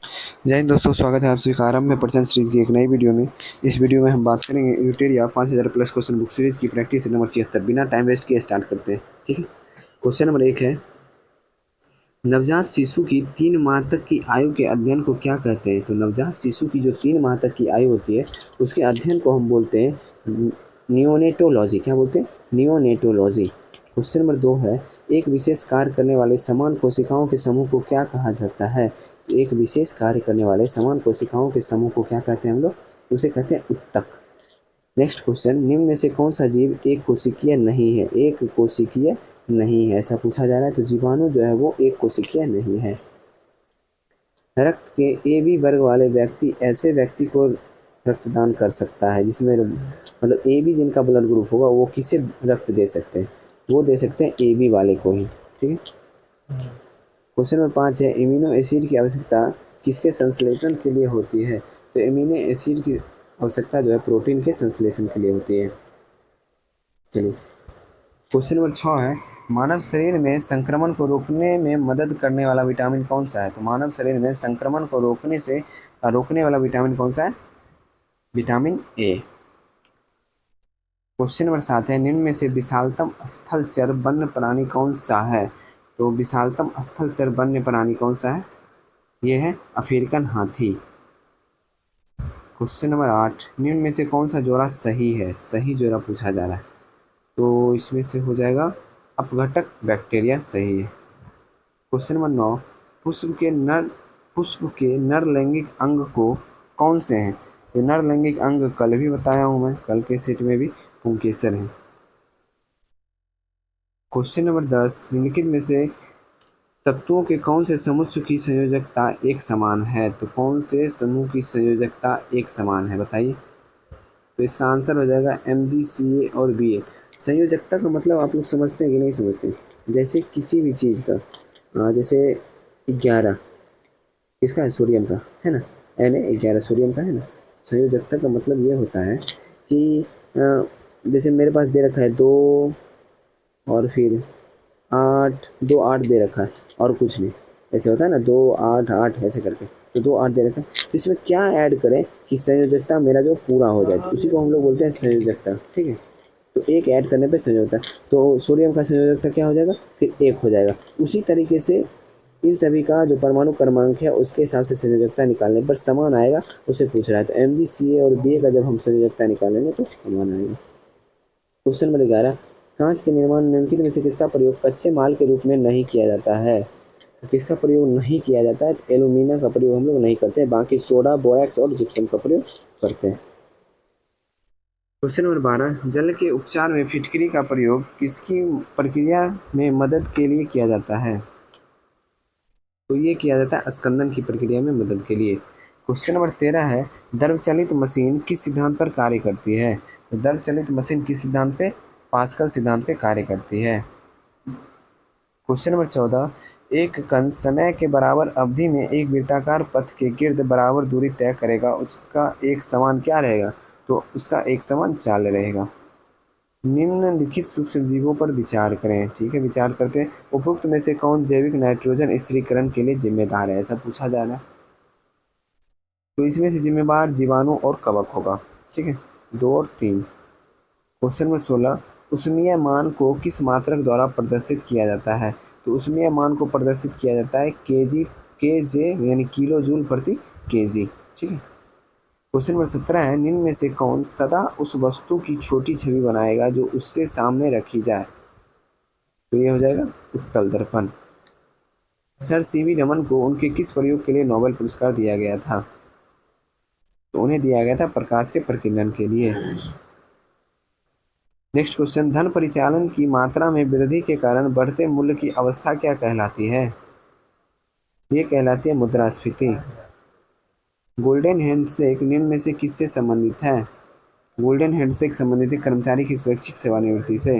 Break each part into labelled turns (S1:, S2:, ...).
S1: जय हिंद दोस्तों, स्वागत है आप सभी का आरंभ में पर्सन सीरीज की एक नई वीडियो में। इस वीडियो में हम बात करेंगे यूटेरिया 5000 प्लस क्वेश्चन बुक सीरीज की प्रैक्टिस नंबर 76। बिना टाइम वेस्ट किए स्टार्ट करते हैं। ठीक है, क्वेश्चन नंबर 1 है, नवजात शिशु की 3 माह तक की आयु के अध्ययन को क्या कहते हैं? तो नवजात शिशु की जो 3 माह तक की आयु होती है उसके अध्ययन को हम बोलते हैं नियोनेटोलॉजी। क्या बोलते हैं? नियोनेटोलॉजी। क्वेश्चन नंबर 2 है, एक विशेष कार्य करने वाले समान कोशिकाओं के समूह को क्या कहा जाता है? तो एक विशेष कार्य करने वाले समान कोशिकाओं के समूह को क्या कहते हैं हम लोग? उसे कहते हैं उत्तक। नेक्स्ट क्वेश्चन, निम्न में से कौन सा जीव एक कोशिकीय नहीं है? एक कोशिकीय नहीं है ऐसा पूछा जा रहा है। तो जीवाणु जो है वो एक कोशिकीय नहीं है। रक्त के ए बी वर्ग वाले व्यक्ति ऐसे व्यक्ति को रक्तदान कर सकता है जिसमें मतलब ए बी जिनका ब्लड ग्रुप होगा वो किसे रक्त दे सकते हैं? वो दे सकते हैं ए बी वाले को ही। ठीक है, क्वेश्चन नंबर 5 है, इम्यूनो एसिड की आवश्यकता किसके संश्लेषण के लिए होती है? तो इम्यूनो एसिड की आवश्यकता जो है प्रोटीन के संश्लेषण के लिए होती है। चलिए, क्वेश्चन नंबर 6 है, मानव शरीर में संक्रमण को रोकने में मदद करने वाला विटामिन कौन सा है? तो मानव शरीर में संक्रमण को रोकने वाला विटामिन कौन सा है? Vitamin A. क्वेश्चन नंबर 7 है, निम्न में से विशालतम स्थलचर वन्य प्राणी कौन सा है? तो विशालतम स्थलचर वन्य प्राणी कौन सा है? यह है अफ्रीकन हाथी। क्वेश्चन नंबर 8, निम्न में से कौन सा जोड़ा सही है? सही जोड़ा पूछा जा रहा है, तो इसमें से हो जाएगा अपघटक बैक्टीरिया सही है। क्वेश्चन नंबर 9, पुष्प के नर लैंगिक अंग को कौन से हैं? तो नर लैंगिक अंग कल भी बताया हूँ मैं, कल के सेट में भी पुंकेसर है। क्वेश्चन नंबर 10, निम्नलिखित में से तत्वों के कौन से समूह की संयोजकता एक समान है? तो कौन से समूह की संयोजकता एक समान है बताइए? तो इसका आंसर हो जाएगा MgCa और Ba। संयोजकता का मतलब आप लोग समझते हैं कि नहीं समझते? जैसे किसी भी चीज़ का जैसे 11 किसका है? सोडियम का है ना, Na11 सोडियम का है ना। संयोजकता का मतलब ये होता है कि जैसे मेरे पास दे रखा है 2 और फिर 8, 2 8 दे रखा है और कुछ नहीं, ऐसे होता है ना, 2 8 8 ऐसे करके, तो 2 8 दे रखा है, तो इसमें क्या ऐड करें कि संयोजकता मेरा जो पूरा हो जाए, तो उसी को हम लोग बोलते हैं संयोजकता। ठीक है, तो एक ऐड करने पे संयोजकता, तो सोडियम का संयोजकता क्या हो जाएगा? फिर 1 हो जाएगा। उसी तरीके से इन सभी का जो परमाणु क्रमांक है उसके हिसाब से संयोजकता निकालने पर समान आएगा, उसे पूछ रहा है। तो MgCa और Ba का जब हम संयोजकता निकालेंगे तो समान आएगा। क्वेश्चन नंबर 11, कांच के निर्माण निम्नलिखित में से किसका प्रयोग कच्चे माल के रूप में नहीं किया जाता है? तो किसका प्रयोग नहीं किया जाता है? तो एल्यूमिना का प्रयोग हम लोग नहीं करते हैं, बाकी सोडा, बोरैक्स और जिप्सम का प्रयोग करते हैं। क्वेश्चन नंबर 12, जल के उपचार में फिटकरी का प्रयोग किसकी प्रक्रिया में मदद के लिए किया जाता है? तो ये किया जाता है स्कंदन की प्रक्रिया में मदद के लिए। क्वेश्चन नंबर 13 है, द्रव चलित मशीन किस सिद्धांत पर कार्य करती है? तो द्रव चलित मशीन किस सिद्धांत पे? पास्कल सिद्धांत पे कार्य करती है। क्वेश्चन नंबर 14, एक कण समय के बराबर अवधि में एक वृत्ताकार पथ के गिर्द बराबर दूरी तय करेगा, उसका एक समान क्या रहेगा? तो उसका एक समान चाल रहेगा। निम्नलिखित सूक्ष्म जीवों पर विचार करें। ठीक है, विचार करते हैं। उपरोक्त में से कौन जैविक नाइट्रोजन स्थिरीकरण के लिए जिम्मेदार है? ऐसा पूछा जा रहा है, तो इसमें से जिम्मेदार जीवाणु और कवक होगा। ठीक है, 2 और 3। क्वेश्चन नंबर 16, ऊष्मीय मान को किस मात्रक द्वारा प्रदर्शित किया जाता है? तो ऊष्मीय मान को प्रदर्शित किया जाता है केजे यानी किलो जूल प्रति केजी। ठीक है, क्वेश्चन नंबर 17 है, निम्न में से कौन सदा उस वस्तु की छोटी छवि बनाएगा जो उससे सामने रखी जाए? तो ये हो जाएगा उत्तल दर्पण। सर सीवी रमन को उनके किस प्रयोग के लिए नोबेल पुरस्कार दिया गया था? तो उन्हें दिया गया था प्रकाश के प्रकीर्णन के लिए। नेक्स्ट क्वेश्चन, धन परिचालन की मात्रा में वृद्धि के कारण बढ़ते मूल्य की अवस्था क्या कहलाती है? ये कहलाती है मुद्रास्फीति। गोल्डन हैंडशेक निम्न में से किससे संबंधित है? गोल्डन हैंडशेक संबंधित है कर्मचारी की स्वैच्छिक सेवानिवृत्ति से।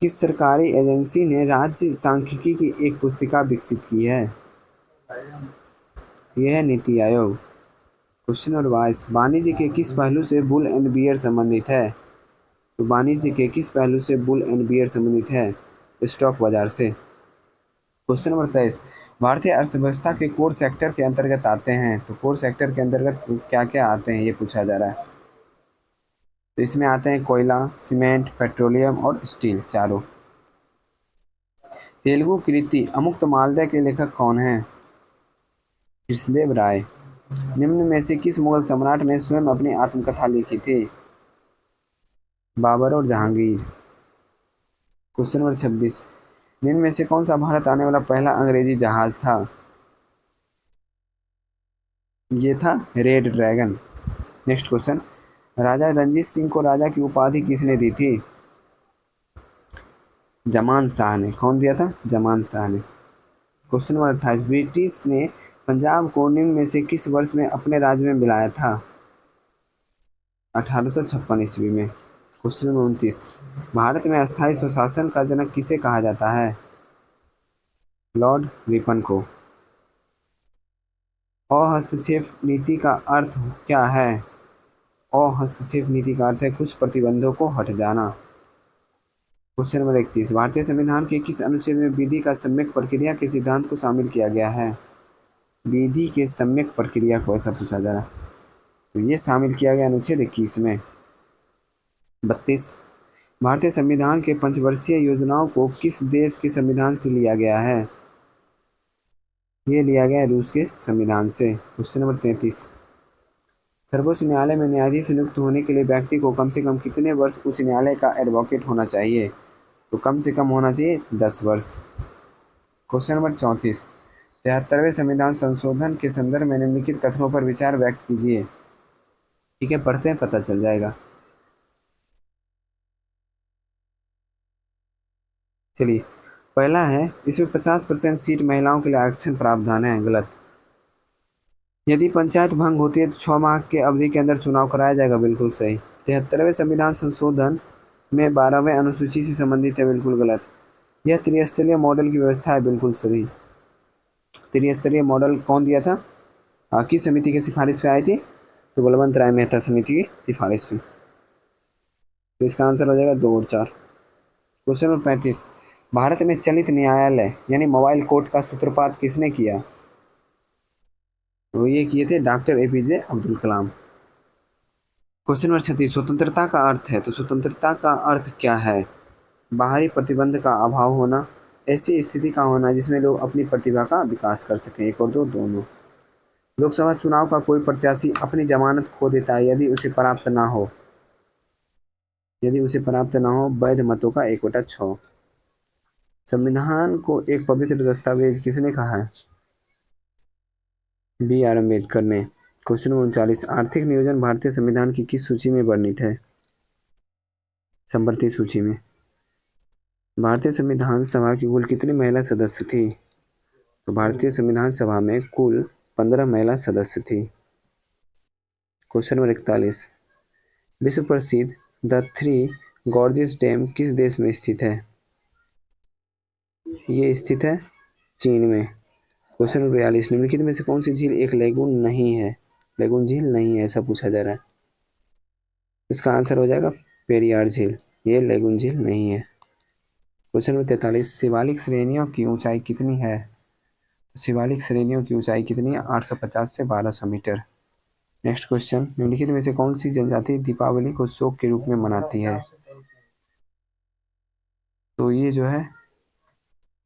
S1: किस सरकारी एजेंसी ने राज्य सांख्यिकी की एक पुस्तिका विकसित की है? यह है नीति आयोग। क्वेश्चन नंबर 22, वाणिज्य के किस पहलू से बुल एंड बियर संबंधित है? तो वाणिज्य के किस पहलू से बुल एंड बियर संबंधित है? स्टॉक बाजार से। क्वेश्चन नंबर 23, भारतीय अर्थव्यवस्था के कोर सेक्टर के अंतर्गत आते हैं, तो कोर सेक्टर के अंतर्गत क्या क्या आते हैं ये पूछा जा रहा है। तो इसमें आते हैं कोयला, सीमेंट, पेट्रोलियम और स्टील चारों। तेलुगु कृति अमुक्त मालदह के लेखक कौन हैं? कृष्णदेव राय। निम्न में से किस मुगल सम्राट ने स्वयं अपनी आत्मकथा लिखी थी? बाबर और जहांगीर। क्वेश्चन नंबर 26, निम्न में से कौन सा भारत आने वाला पहला अंग्रेजी जहाज था? ये था रेड ड्रैगन। नेक्स्ट क्वेश्चन, राजा रणजीत सिंह को राजा की उपाधि किसने दी थी? जमान शाह ने। कौन दिया था? जमान शाह ने। क्वेश्चन नंबर 28, ब्रिटिश ने पंजाब को निम्न में से किस वर्ष में अपने राज्य में मिलाया था? 1856 ईस्वी में। क्वेश्चन नंबर 29, भारत में अस्थायी स्वशासन का जनक किसे कहा जाता है? लॉर्ड रिपन को। अहस्तक्षेप नीति का अर्थ क्या है? अहस्तक्षेप नीति का अर्थ है कुछ प्रतिबंधों को हट जाना। क्वेश्चन नंबर 31, भारतीय संविधान के किस अनुच्छेद में विधि का सम्यक प्रक्रिया के सिद्धांत को शामिल किया गया है? विधि के सम्यक प्रक्रिया को ऐसा पूछा जा रहा है, तो ये शामिल किया गया अनुच्छेद 21 में। 32, भारतीय संविधान के पंचवर्षीय योजनाओं को किस देश के संविधान से लिया गया है? ये लिया गया है रूस के संविधान से। क्वेश्चन नंबर 33, सर्वोच्च न्यायालय में न्यायाधीश नियुक्त होने के लिए व्यक्ति को कम से कम कितने वर्ष उच्च न्यायालय का एडवोकेट होना चाहिए? तो कम से कम होना चाहिए 10 वर्ष। क्वेश्चन नंबर 34, 73वें संविधान संशोधन के संदर्भ में निम्नलिखित कथनों पर विचार व्यक्त कीजिए। ठीक है, पढ़ते हैं, पता चल जाएगा। चलिए, पहला है, इसमें 50% सीट महिलाओं के लिए आरक्षण प्रावधान है। गलत। यदि पंचायत भंग होती है तो 6 माह के अवधि के अंदर चुनाव कराया जाएगा। बिल्कुल सही। 73वें संविधान संशोधन में 12वें अनुसूची से संबंधित है। बिल्कुल गलत। यह त्रिस्तरीय मॉडल की व्यवस्था है। बिल्कुल सही। त्रिस्तरीय मॉडल कौन दिया था? किस समिति की सिफारिश पे आई थी? तो बलवंत राय मेहता समिति की सिफारिश पे। तो इसका आंसर हो जाएगा 2 और 4। क्वेश्चन नंबर 35, भारत में चलित न्यायालय यानी मोबाइल कोर्ट का सूत्रपात किसने किया? तो ये किए थे doctor APJ Abdul Kalam. Question number 36, स्वतंत्रता का अर्थ है, तो स्वतंत्रता का अर्थ क्या है? बाहरी प्रतिबंध का अभाव होना, ऐसी स्थिति का होना जिसमें लोग अपनी प्रतिभा का विकास कर सकें। 1 और 2 दोनों। लोकसभा चुनाव का कोई प्रत्याशी अपनी जमानत खो देता है यदि उसे प्राप्त ना हो, वैध मतों का 1/6। संविधान को एक पवित्र दस्तावेज किसने कहा है? BR अम्बेडकर ने। क्वेश्चन नंबर 39, आर्थिक नियोजन भारतीय संविधान की किस सूची में वर्णित है? संप्रति सूची में। भारतीय संविधान सभा की कुल कितनी महिला सदस्य थी? तो भारतीय संविधान सभा में कुल 15 महिला सदस्य थी। क्वेश्चन नंबर 41, विश्व प्रसिद्ध द थ्री गॉर्जेस डैम किस देश में स्थित है? ये स्थित है चीन में। क्वेश्चन नंबर 42, निम्नलिखित में से कौन सी झील एक लेगून नहीं है? लेगून झील नहीं है, ऐसा पूछा जा रहा है। इसका आंसर हो जाएगा पेरियार झील। ये लेगून झील नहीं है। क्वेश्चन नंबर 43, शिवालिक श्रेणियों की ऊंचाई कितनी है? शिवालिक श्रेणियों की ऊंचाई कितनी है? 850 से 1200 मीटर। नेक्स्ट क्वेश्चन, निम्नलिखित में से कौन सी जनजाति दीपावली को शोक के रूप में मनाती है? तो ये जो है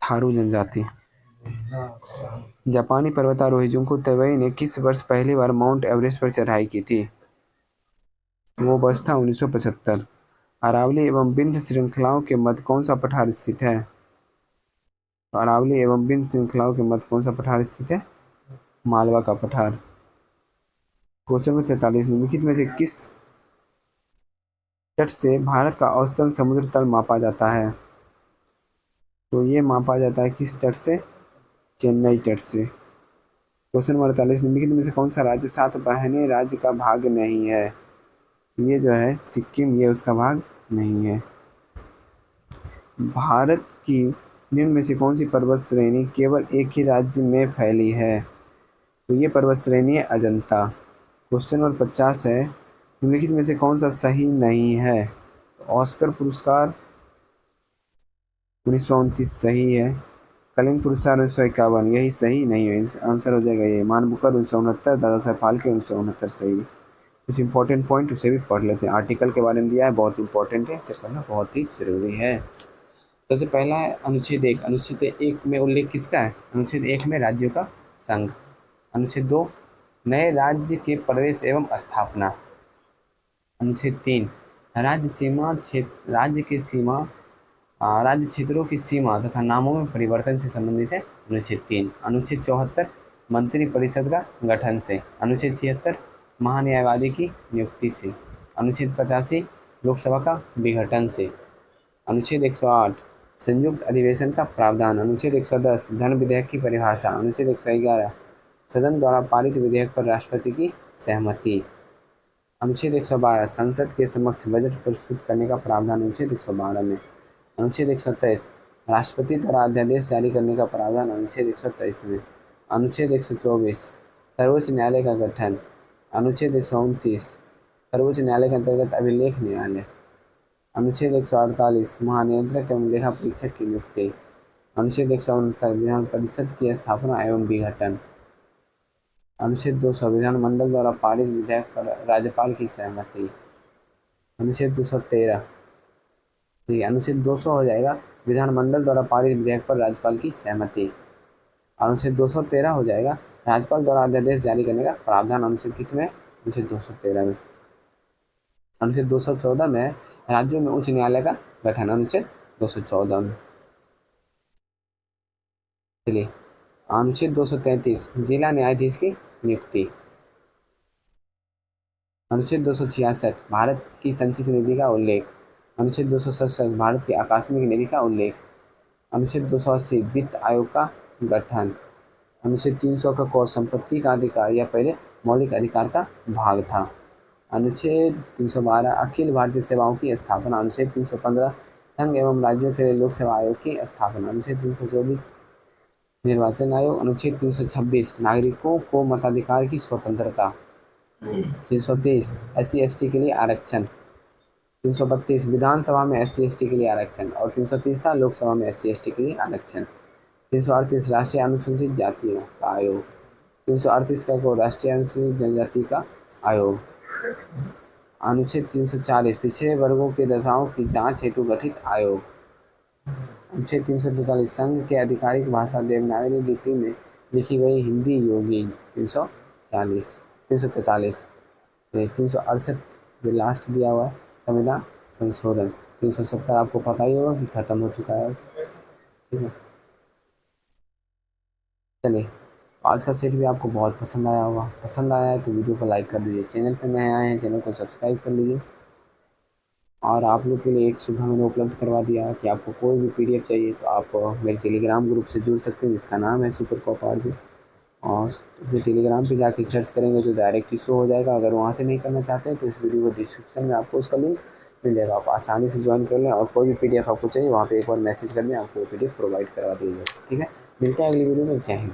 S1: थारू जनजाति। जापानी पर्वतारोही जुंको तबेई ने किस वर्ष पहली बार माउंट एवरेस्ट पर चढ़ाई की थी? वो वर्ष था 1975। अरावली एवं विंध्य श्रृंखलाओं के मध्य कौन सा पठार स्थित है? अरावली एवं विंध्य श्रृंखलाओं के मध्य कौन सा पठार स्थित है? मालवा का पठार। क्वेश्चन नंबर 47, निम्नलिखित में से किस तट से भारत का औसतन समुद्र तल मापा जाता है? तो ये मापा जाता है किस तट से? चेन्नई तट से। क्वेश्चन नंबर 48, निम्नलिखित में से कौन सा राज्य 7 बहने राज्य का भाग नहीं है? ये जो है सिक्किम, ये उसका भाग नहीं है। भारत की निम्न में से कौन सी पर्वत श्रेणी केवल एक ही राज्य में फैली है? तो ये पर्वत श्रेणी है अजंता। क्वेश्चन नंबर 50 है, निम्नलिखित में से कौन सा सही नहीं है? ऑस्कर पुरस्कार 1929 सही है। कलिंग पुरस्कार 1951, यही सही नहीं है, आंसर हो जाएगा ये। मान बुकर 1969, दादा साहब फाल्के 1969 सही। कुछ इंपॉर्टेंट पॉइंट उसे भी पढ़ लेते हैं। आर्टिकल के बारे में दिया है, बहुत इंपॉर्टेंट है, इसे पढ़ना बहुत ही जरूरी है। सबसे पहला है अनुच्छेद 1। अनुच्छेद 1 में उल्लेख किसका है? अनुच्छेद 1 में राज्यों का संघ। अनुच्छेद 2 नए राज्य के प्रवेश एवं स्थापना। अनुच्छेद 3 राज्य सीमा क्षेत्र, राज्य की सीमा, राज्य क्षेत्रों की सीमा तथा नामों में परिवर्तन से संबंधित है अनुच्छेद 3। अनुच्छेद 74 मंत्री परिषद का गठन से। अनुच्छेद 76 महान्यायवादी की नियुक्ति से। अनुच्छेद 85 लोकसभा का विघटन से। अनुच्छेद 108 संयुक्त अधिवेशन का प्रावधान। अनुच्छेद 110 धन विधेयक की परिभाषा। अनुच्छेद 111 सदन द्वारा पारित विधेयक पर राष्ट्रपति की सहमति। अनुच्छेद 112 संसद के समक्ष बजट प्रस्तुत करने का प्रावधान अनुच्छेद 112 में। अनुच्छेद 123 राष्ट्रपति द्वारा अध्यादेश जारी करने का प्रावधान अनुच्छेद 123 में। अनुच्छेद 124 सर्वोच्च न्यायालय का गठन। अनुच्छेद 129 सर्वोच्च न्यायालय के अंतर्गत अभिलेख न्यायालय। अनुच्छेद 148 महानियंत्रक एवं लेखा परीक्षक की नियुक्ति। अनुच्छेद 169 विधान परिषद की स्थापना एवं विघटन। अनुच्छेद 200 विधानमंडल द्वारा पारित विधेयक पर राज्यपाल की सहमति। अनुच्छेद 213 ठीक है, अनुच्छेद 200 हो जाएगा विधानमंडल द्वारा पारित विधेयक पर राज्यपाल की सहमति। अनुच्छेद 213 हो जाएगा राज्यपाल द्वारा अध्यादेश जारी करने का प्रावधान। अनुच्छेद किस में? अनुच्छेद 213 में। अनुच्छेद 214 में राज्यों में उच्च न्यायालय का गठन। अनुच्छेद 214 में। चलिए अनुच्छेद 233 जिला न्यायाधीश की नियुक्ति। अनुच्छेद 266 भारत की संचित निधि का उल्लेख। अनुच्छेद 267 भारत की आकस्मिक निधि का उल्लेख। अनुच्छेद 280 वित्त आयोग का गठन। अनुच्छेद 300 का को संपत्ति का अधिकार यह पहले मौलिक अधिकार का भाग था। अनुच्छेद 312 अखिल भारतीय सेवाओं की स्थापना। अनुच्छेद 315 संघ एवं राज्यों के लिए लोक सेवा आयोग की स्थापना। अनुच्छेद 324 निर्वाचन आयोग। अनुच्छेद 326 नागरिकों को मताधिकार की स्वतंत्रता। 330 SC/ST के लिए आरक्षण। 332 विधानसभा में SC/ST के लिए आरक्षण और 330 था लोकसभा में SC/ST के लिए आरक्षण। 338 राष्ट्रीय अनुसूचित जातियों का आयोग। 338 का को राष्ट्रीय अनुसूचित जनजाति का आयोग। अनुच्छेद 340 पिछड़े वर्गों के दशाओं की जांच हेतु गठित आयोग। अनुच्छेद 343 संघ के आधिकारिक भाषा देवनागरी लिपि में लिखी गई हिंदी योगी। 343 368 जो लास्ट दिया हुआ है संविधान संशोधन। 370 आपको पता ही होगा कि खत्म हो चुका है। ठीक है, चलिए आज का सेट भी आपको बहुत पसंद आया होगा। पसंद आया है तो वीडियो को लाइक कर दीजिए। चैनल पर नए आए हैं चैनल को सब्सक्राइब कर लीजिए। और आप लोग के लिए एक सुविधा मैंने उपलब्ध करवा दिया कि आपको कोई भी PDF चाहिए तो आप मेरे टेलीग्राम ग्रुप से जुड़ सकते हैं जिसका नाम है सुपर कॉप आरजे। और फिर टेलीग्राम पे जाके सर्च करेंगे तो डायरेक्ट शो हो जाएगा। अगर वहाँ से नहीं करना चाहते हैं तो इस वीडियो को डिस्क्रिप्शन में आपको उसका लिंक मिल जाएगा, आप आसानी से ज्वाइन कर लें। और कोई भी PDF आपको चाहिए वहाँ पे एक बार मैसेज कर दें, आपको PDF प्रोवाइड करवा दिया जाएगा। ठीक है, मिलते हैं अगली वीडियो में। जय हिंद।